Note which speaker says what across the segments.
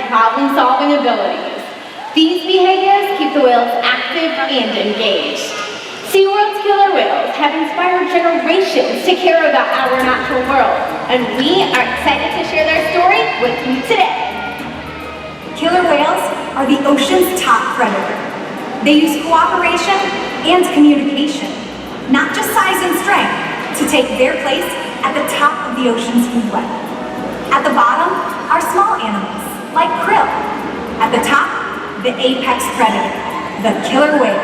Speaker 1: problem-solving abilities. These behaviors keep the whales active and engaged. SeaWorld's killer whales have inspired generations to care about our natural world, and we are excited to share their story with you today.
Speaker 2: Killer whales are the ocean's top predator. They use cooperation and communication, not just size and strength, to take their place at the top of the ocean's food web. At the bottom are small animals, like krill. At the top, the apex predator, the killer whale.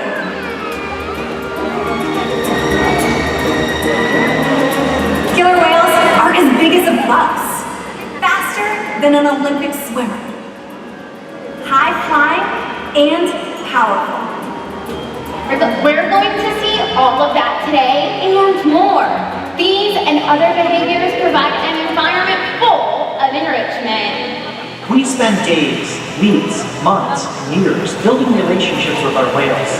Speaker 2: Killer whales are as big as a bus, faster than an Olympic swimmer, high-flying and powerful.
Speaker 1: We're going to see all of that today and more. These and other behaviors provide an environment full of enrichment.
Speaker 3: We spend days, weeks, months, and years building relationships with our whales.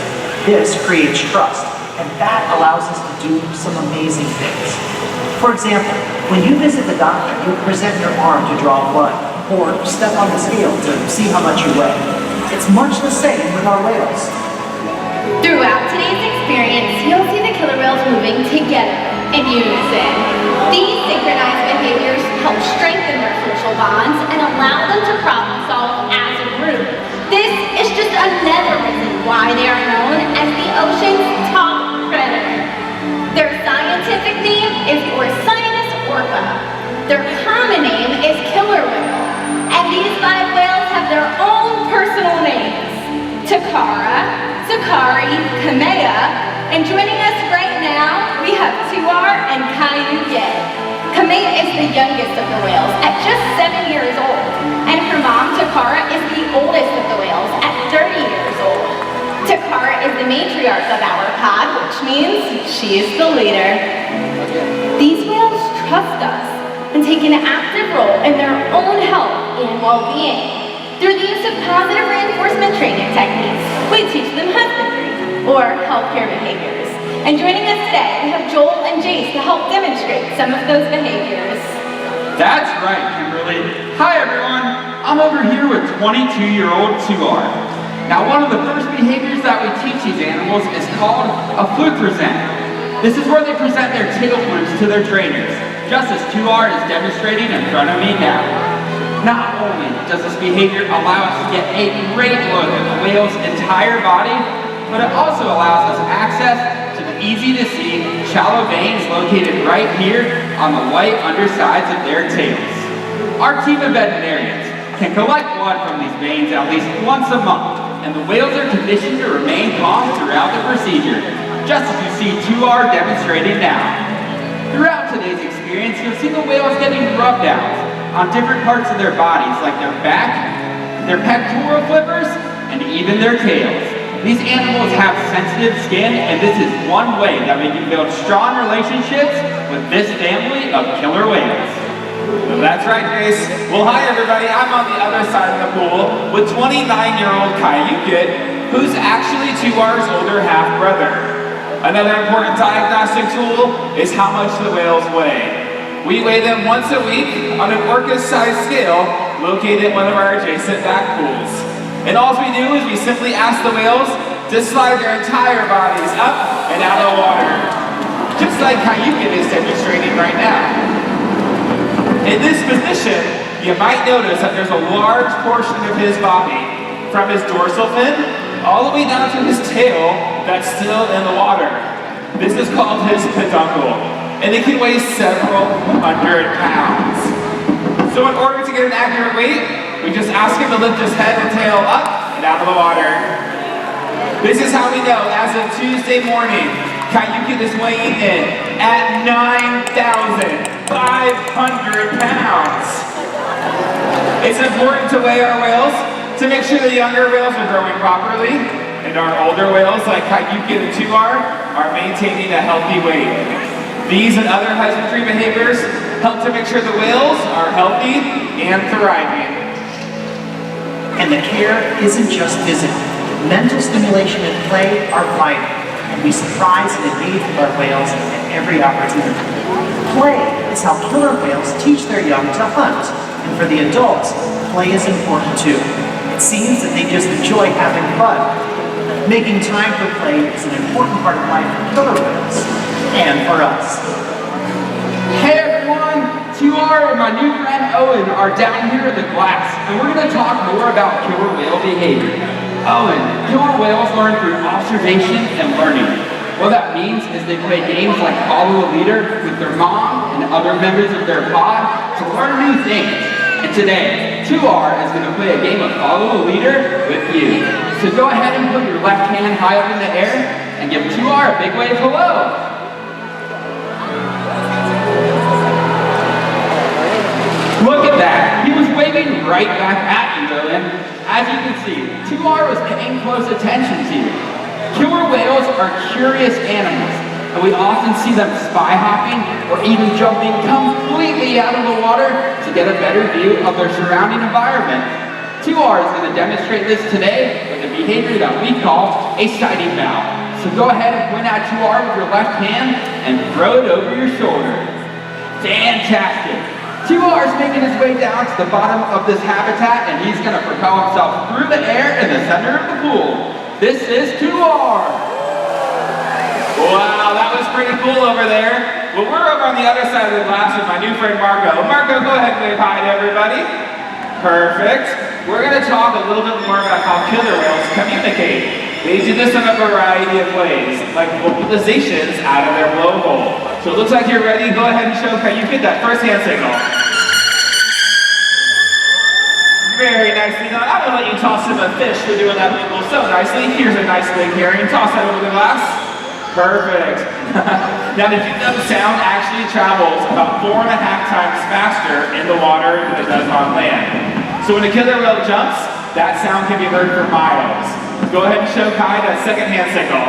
Speaker 3: This creates trust, and that allows us to do some amazing things. For example, when you visit the doctor, you present your arm to draw blood, or step on the scale to see how much you weigh. It's much the same with our whales.
Speaker 1: Throughout today's experience, you'll see the killer whales moving together in unison. These synchronized behaviors help strengthen their social bonds and allow them to problem solve as a group. This is just another reason why they are known as the ocean's top predator. Their scientific name is Orcinus orca. Their common name is killer whale. And these 5 whales have their own personal names: Takara, Sakari, Kamea, and joining us right now, we have Tuar and Kyuquot. Kamea is the youngest of the whales at just 7 years old, and her mom took Sakara is the oldest of the whales at 30 years old. Takara is the matriarch of our pod, which means she is the leader. These whales trust us and take an active role in their own health and well-being. Through the use of positive reinforcement training techniques, we teach them husbandry, or healthcare behaviors. And joining us today, we have Joel and Jace to help demonstrate some of those behaviors.
Speaker 4: That's right, Kimberly. Hi, everyone. I'm over here with 22-year-old Tuar. Now, one of the first behaviors that we teach these animals is called a fluke present. This is where they present their tail flukes to their trainers, just as Tuar is demonstrating in front of me now. Not only does this behavior allow us to get a great look at the whale's entire body, but it also allows us access to the easy-to-see shallow veins located right here on the white undersides of their tails. Our team of veterinarians can collect blood from these veins at least once a month, and the whales are conditioned to remain calm throughout the procedure, just as you see Tuar demonstrating now. Throughout today's experience, you'll see the whales getting rubbed out on different parts of their bodies, like their back, their pectoral flippers, and even their tails. These animals have sensitive skin, and this is one way that we can build strong relationships with this family of killer whales.
Speaker 5: Well, that's right, Grace. Well, hi everybody. I'm on the other side of the pool with 29-year-old Kyuquot, who's actually Tuar's older half-brother. Another important diagnostic tool is how much the whales weigh. We weigh them once a week on an Orcas-sized scale located at one of our adjacent back pools. And all we do is we simply ask the whales to slide their entire bodies up and out of the water, just like Kyuquot is demonstrating right now. In this position, you might notice that there's a large portion of his body, from his dorsal fin all the way down to his tail, that's still in the water. This is called his peduncle, and it can weigh several hundred pounds. So in order to get an accurate weight, we just ask him to lift his head and tail up and out of the water. This is how we know, as of Tuesday morning, Kyuquot is weighing in at 9,500 pounds. It's important to weigh our whales to make sure the younger whales are growing properly, and our older whales like Kyuquot and Tuar are maintaining a healthy weight. These and other husbandry behaviors help to make sure the whales are healthy and thriving.
Speaker 3: And the care isn't just physical. Mental stimulation and play are vital, and we surprise and engage with our whales at every opportunity. Play is how killer whales teach their young to hunt, and for the adults, play is important too. It seems that they just enjoy having fun. Making time for play is an important part of life for killer whales, and for us.
Speaker 4: Hey everyone, Tuar and my new friend Owen are down here in the glass, and we're going to talk more about killer whale behavior. Owen, killer whales learn through observation and learning. What that means is they play games like follow a leader with their mom and other members of their pod to learn new things. And today, Tuar is going to play a game of follow a leader with you. So go ahead and put your left hand high up in the air and give Tuar a big wave hello. Look at that! He was waving right back at you, Owen. As you can see, Tuar was paying close attention to you. Killer whales are curious animals, and we often see them spy hopping or even jumping completely out of the water to get a better view of their surrounding environment. Tuar is going to demonstrate this today with a behavior that we call a sighting bow. So go ahead and point at Tuar with your left hand and throw it over your shoulder. Fantastic! Tuar is making his way down to the bottom of this habitat, and he's going to propel himself through the air in the center of the pool. This is Tuar!
Speaker 5: Wow, that was pretty cool over there. Well, we're over on the other side of the glass with my new friend Marco. Marco, go ahead and wave hi to everybody. Perfect. We're going to talk a little bit more about how killer whales communicate. They do this in a variety of ways, like vocalizations out of their blowhole. So it looks like you're ready. Go ahead and show Kyuquot that first hand signal. Very nicely done. I'm going to let you toss him a fish for doing that wiggle so nicely. Here's a nice big herring. Toss that over the glass. Perfect. Now, did you know sound actually travels about 4.5 times faster in the water than it does on land? So when a killer whale jumps, that sound can be heard for miles. Go ahead and show Kai that second hand signal.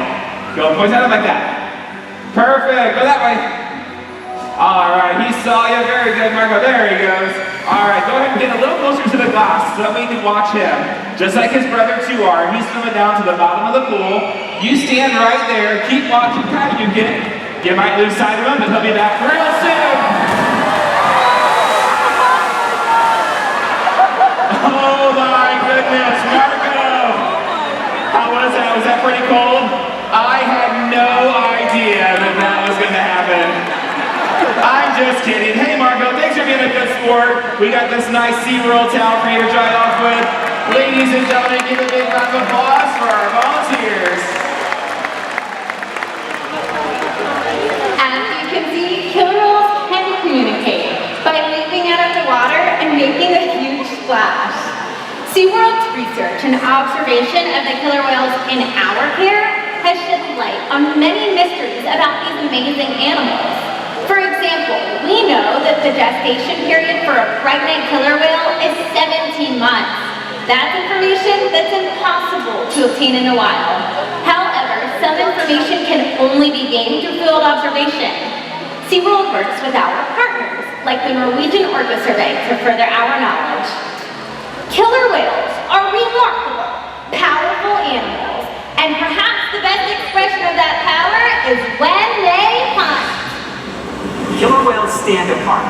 Speaker 5: Go, point at him like that. Perfect, go that way. All right, he saw you, very good, Marco, there he goes. All right, go ahead and get a little closer to the glass so that we can watch him. Just like his brother Tuar, he's swimming down to the bottom of the pool. You stand right there, keep watching Kyuquot. You might lose sight of him, but he'll be back real soon. Oh my goodness, Marco! How was that? Was that pretty cold? I had no idea that was going to happen. I'm just kidding. Hey Marco, thanks for being a good sport. We got this nice SeaWorld towel for you to dry off with. Ladies and gentlemen, give a big round of applause for our volunteers.
Speaker 1: As you can see, killer whales can communicate by leaping out of the water and making a huge splash. SeaWorld's research and observation of the killer whales in our care has shed light on many mysteries about these amazing animals. For example, we know that the gestation period for a pregnant killer whale is 17 months. That's information that's impossible to obtain in a while. However, some information can only be gained through field observation. SeaWorld works with our partners, like the Norwegian Orca Survey, to further our knowledge. Killer whales are remarkable, powerful animals, and perhaps the best expression of that power is when they hunt.
Speaker 6: Killer whales stand apart.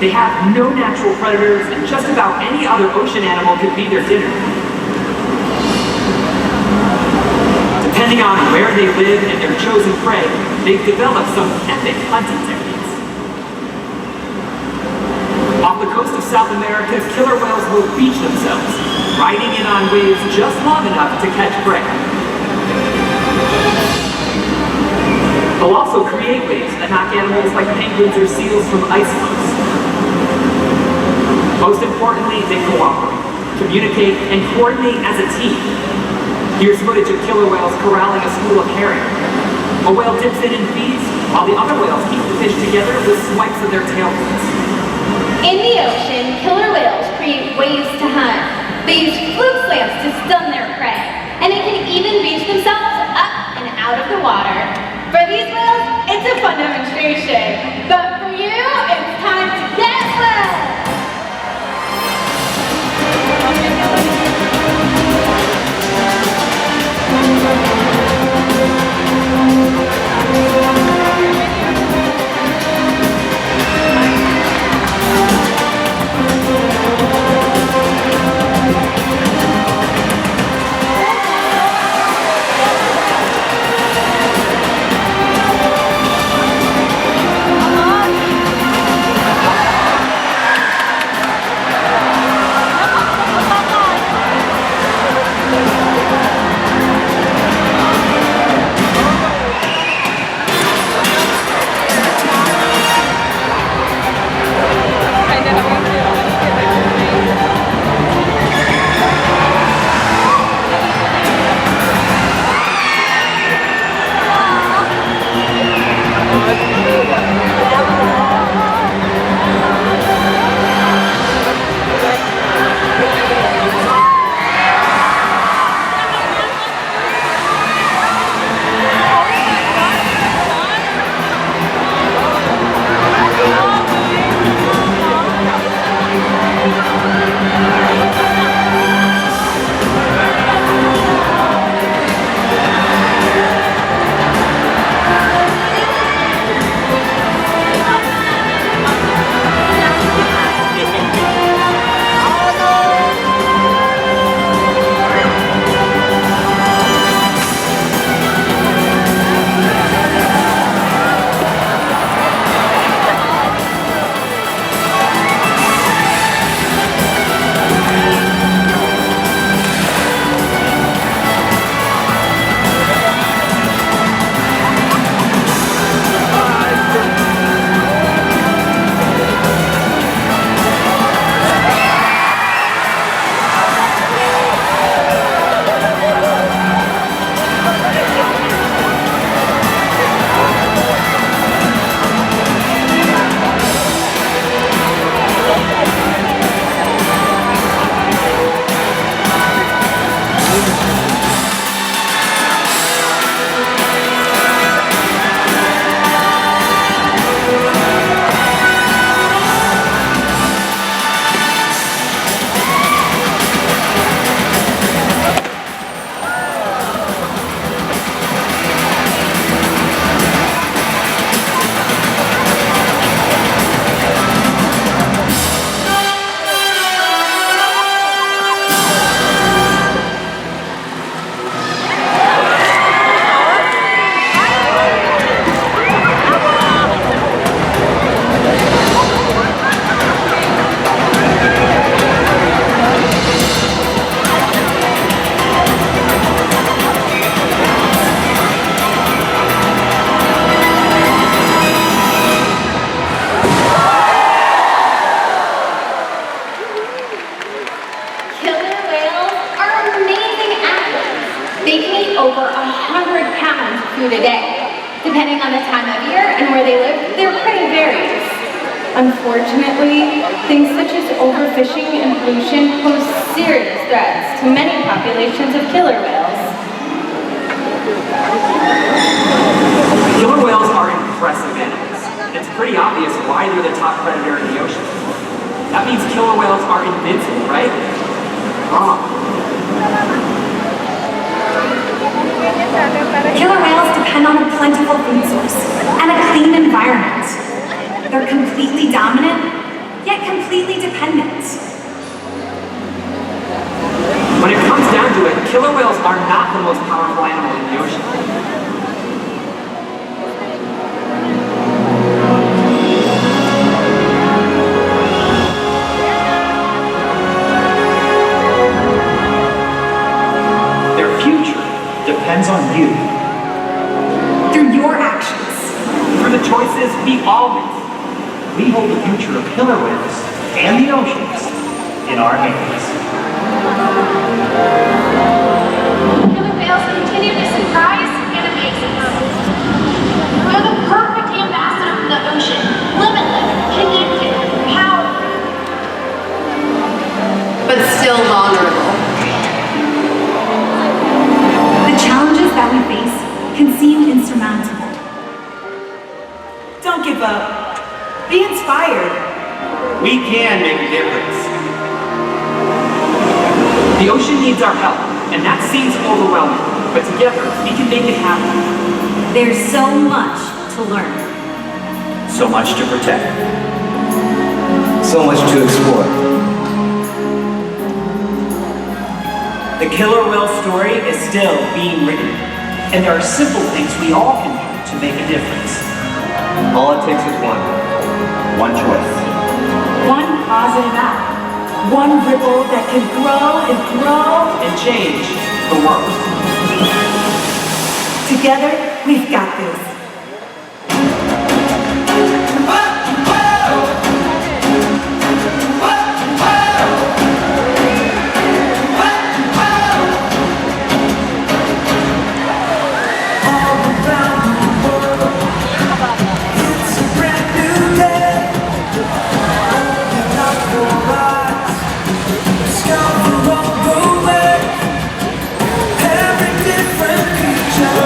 Speaker 6: They have no natural predators, and just about any other ocean animal could be their dinner. Depending on where they live and their chosen prey, they've developed some epic hunting techniques. Off the coast of South America, killer whales will beach themselves, riding in on waves just long enough to catch prey. They'll also create waves that knock animals like penguins or seals from ice floes. Most importantly, they cooperate, communicate, and coordinate as a team. Here's footage of killer whales corralling a school of herring. A whale dips in and feeds, while the other whales keep the fish together with swipes of their tail fins.
Speaker 1: In the ocean, killer whales create waves to hunt. They use fluke slams to stun their prey, and they can even beach themselves up and out of the water. For these whales, it's a fun demonstration, but for you, it's time to get wet!
Speaker 2: Come on,
Speaker 1: they can eat over 100 pounds of food a day. Depending on the time of year and where they live, their prey varies. Unfortunately, things such as overfishing and pollution pose serious threats to many populations of killer whales.
Speaker 6: Killer whales are impressive animals. It's pretty obvious why they're the top predator in the ocean. That means killer whales are invincible, right? Wrong.
Speaker 2: Killer whales depend on a plentiful food source and a clean environment. They're completely dominant, yet completely dependent.
Speaker 6: When it comes down to it, killer whales are not the most powerful animal in the ocean.
Speaker 3: Their future depends on you.
Speaker 2: Through your actions.
Speaker 6: Through the choices we all make.
Speaker 3: We hold the future of killer whales and the oceans in our hands.
Speaker 7: Killer whales continue to surprise and amaze us. They're the perfect ambassador for the ocean. Limitless, connected, powerful.
Speaker 8: But still vulnerable.
Speaker 2: The challenges that we face can seem insurmountable.
Speaker 9: Don't give up. Be inspired.
Speaker 5: We can make a difference.
Speaker 6: The ocean needs our help, and that seems overwhelming. But together, we can make it happen.
Speaker 2: There's so much to learn.
Speaker 3: So much to protect.
Speaker 10: So much to explore.
Speaker 3: The killer whale story is still being written, and there are simple things we all can do to make a difference.
Speaker 10: All it takes is one choice.
Speaker 9: One positive act. One ripple that can grow and grow.
Speaker 6: And change the world.
Speaker 9: Together, we've got this.
Speaker 11: Every different creature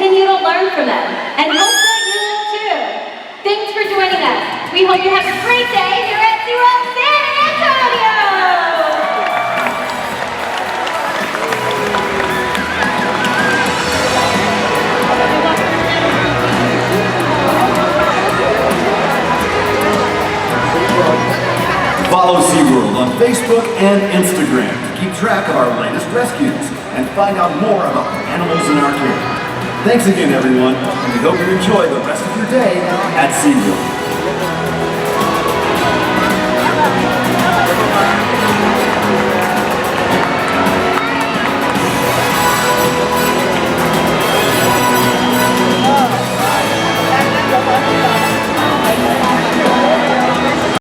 Speaker 1: continue to learn from them, and hope that you will too. Thanks for joining us. We hope you have a great day here at SeaWorld San Antonio!
Speaker 11: Follow SeaWorld on Facebook and Instagram to keep track of our latest rescues and find out more about the animals in our care. Thanks again, everyone, and we hope you enjoy the rest of your day at SeaWorld.